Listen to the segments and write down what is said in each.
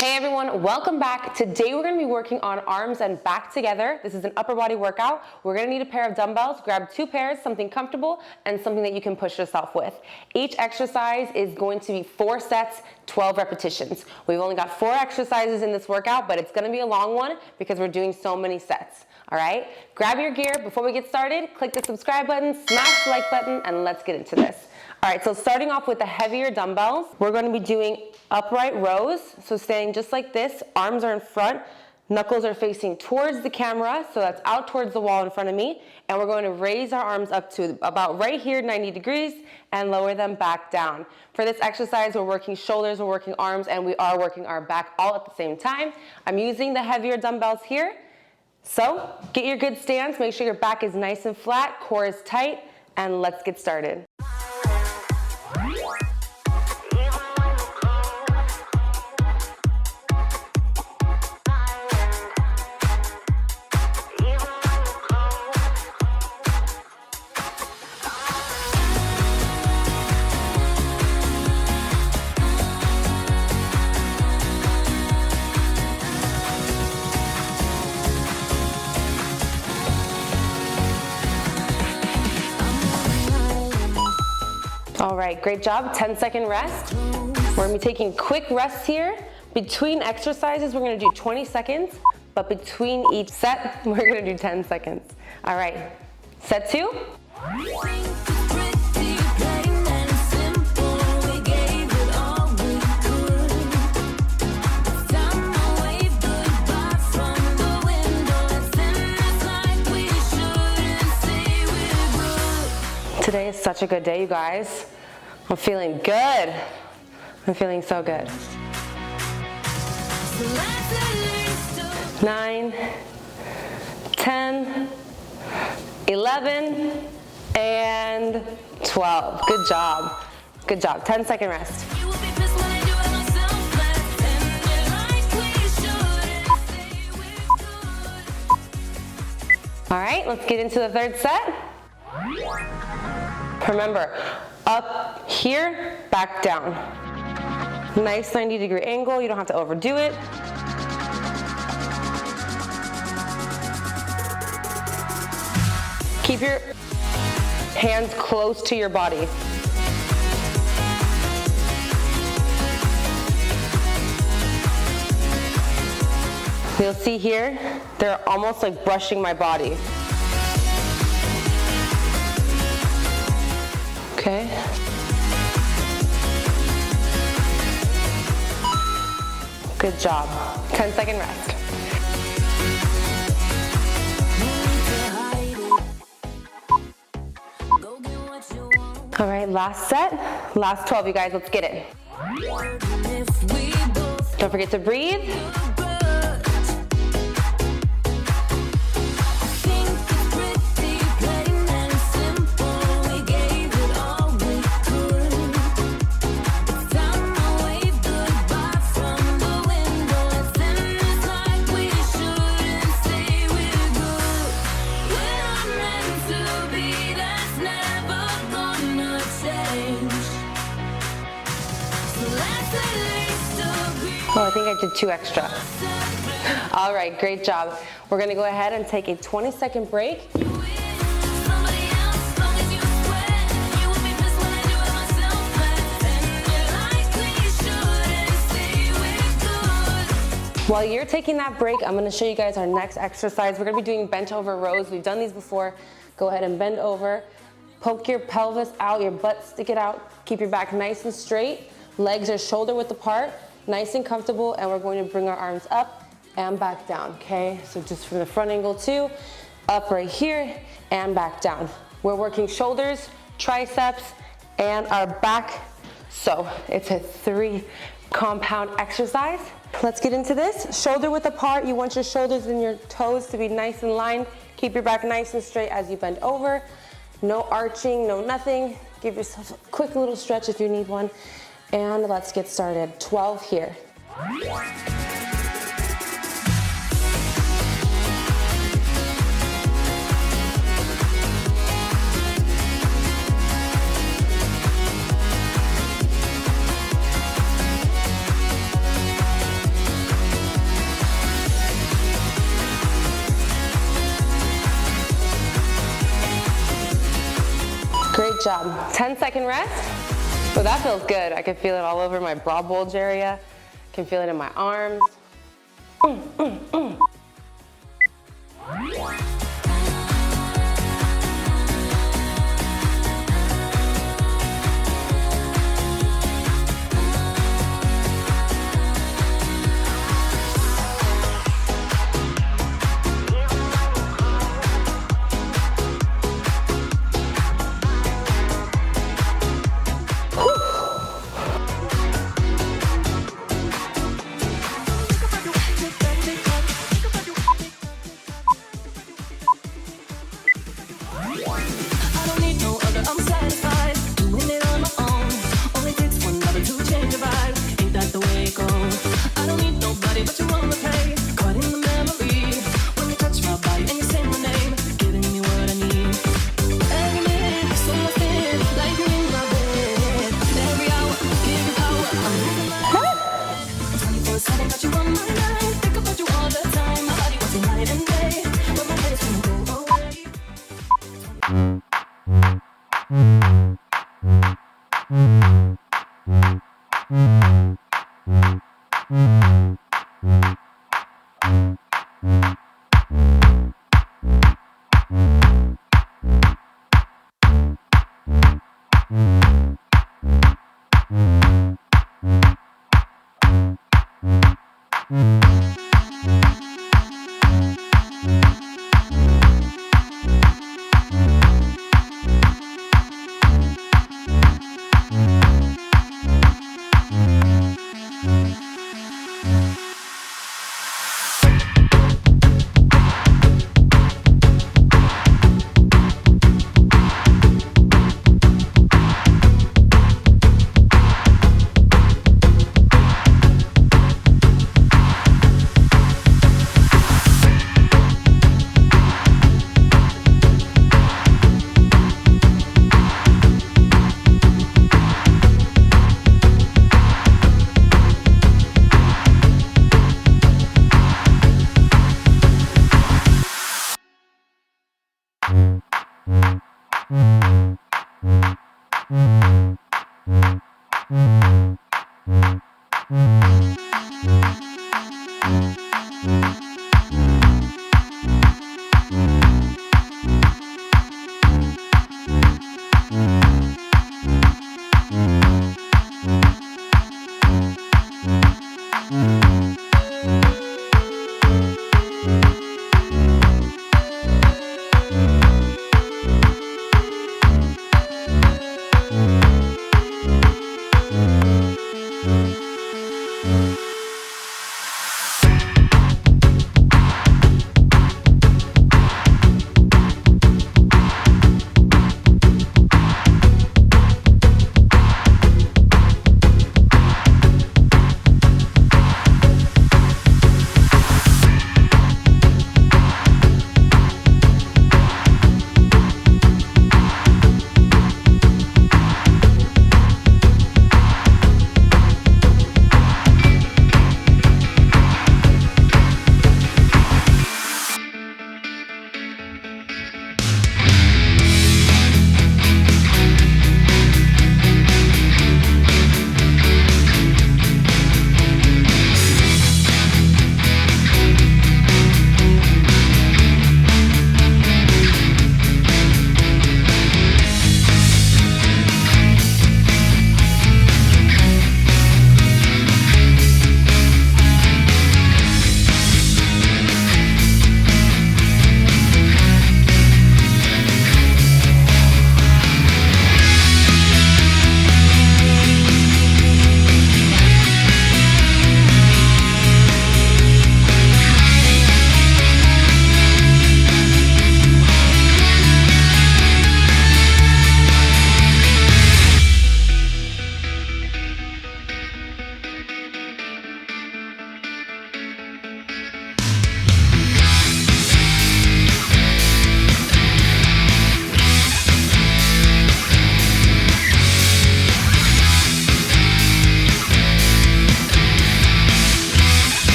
Hey everyone, welcome back. Today we're gonna be working on arms and back together. This is an upper body workout. We're gonna need a pair of dumbbells. Grab 2 pairs, something comfortable and something that you can push yourself with. Each exercise is going to be 4 sets, 12 repetitions. We've only got 4 exercises in this workout, but it's gonna be a long one because we're doing so many sets. All right, grab your gear. Before we get started, click the subscribe button, smash the like button, and let's get into this. All right, so starting off with the heavier dumbbells, we're going to be doing upright rows. So standing just like this, arms are in front, knuckles are facing towards the camera, so that's out towards the wall in front of me, and we're going to raise our arms up to about right here, 90 degrees, and lower them back down. For this exercise, we're working shoulders, we're working arms, and we are working our back all at the same time. I'm using the heavier dumbbells here. So get your good stance, make sure your back is nice and flat, core is tight, and let's get started. All right, great job, 10-second rest. We're gonna be taking quick rests here. Between exercises, we're gonna do 20 seconds, but between each set, we're gonna do 10 seconds. All right, set 2. Today is such a good day, you guys. I'm feeling good. I'm feeling so good. 9, 10, 11, and 12. Good job. Good job. 10-second rest. All right, let's get into the third set. Remember, up here, back down. Nice 90-degree angle, you don't have to overdo it. Keep your hands close to your body. You'll see here, they're almost like brushing my body. Okay. Good job. 10-second rest. All right, last set. Last 12, you guys, let's get it. Don't forget to breathe. Oh, I think I did 2 extra. All right, great job. We're gonna go ahead and take a 20-second break. While you're taking that break, I'm gonna show you guys our next exercise. We're gonna be doing bent over rows. We've done these before. Go ahead and bend over. Poke your pelvis out, your butt, stick it out. Keep your back nice and straight. Legs are shoulder width apart. Nice and comfortable, and we're going to bring our arms up and back down, okay? So just from the front angle too, up right here and back down. We're working shoulders, triceps, and our back. So it's a 3 compound exercise. Let's get into this. Shoulder width apart. You want your shoulders and your toes to be nice and lined. Keep your back nice and straight as you bend over. No arching, no nothing. Give yourself a quick little stretch if you need one. And let's get started. 12 here. Good job. 10-second rest. So that feels good. I can feel it all over my broad bulge area. Can feel it in my arms.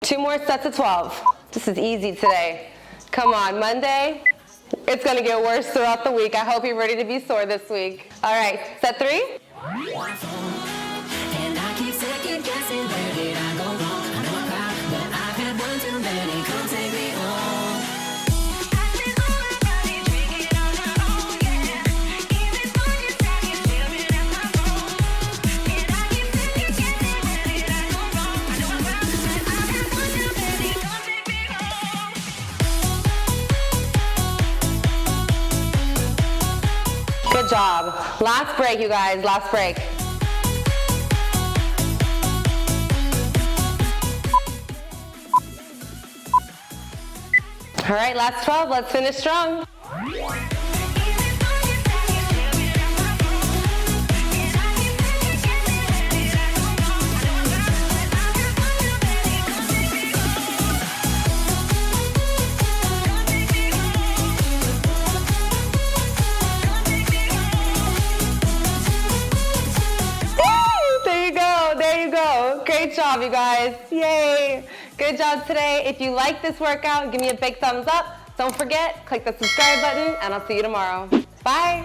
2 more sets of 12. This is easy today. Come on, Monday. It's gonna get worse throughout the week. I hope you're ready to be sore this week. All right, set 3. Good job. Last break, you guys, last break. All right, last 12, let's finish strong. Great job, you guys. Yay. Good job today. If you like this workout, give me a big thumbs up. Don't forget, click the subscribe button, and I'll see you tomorrow. Bye.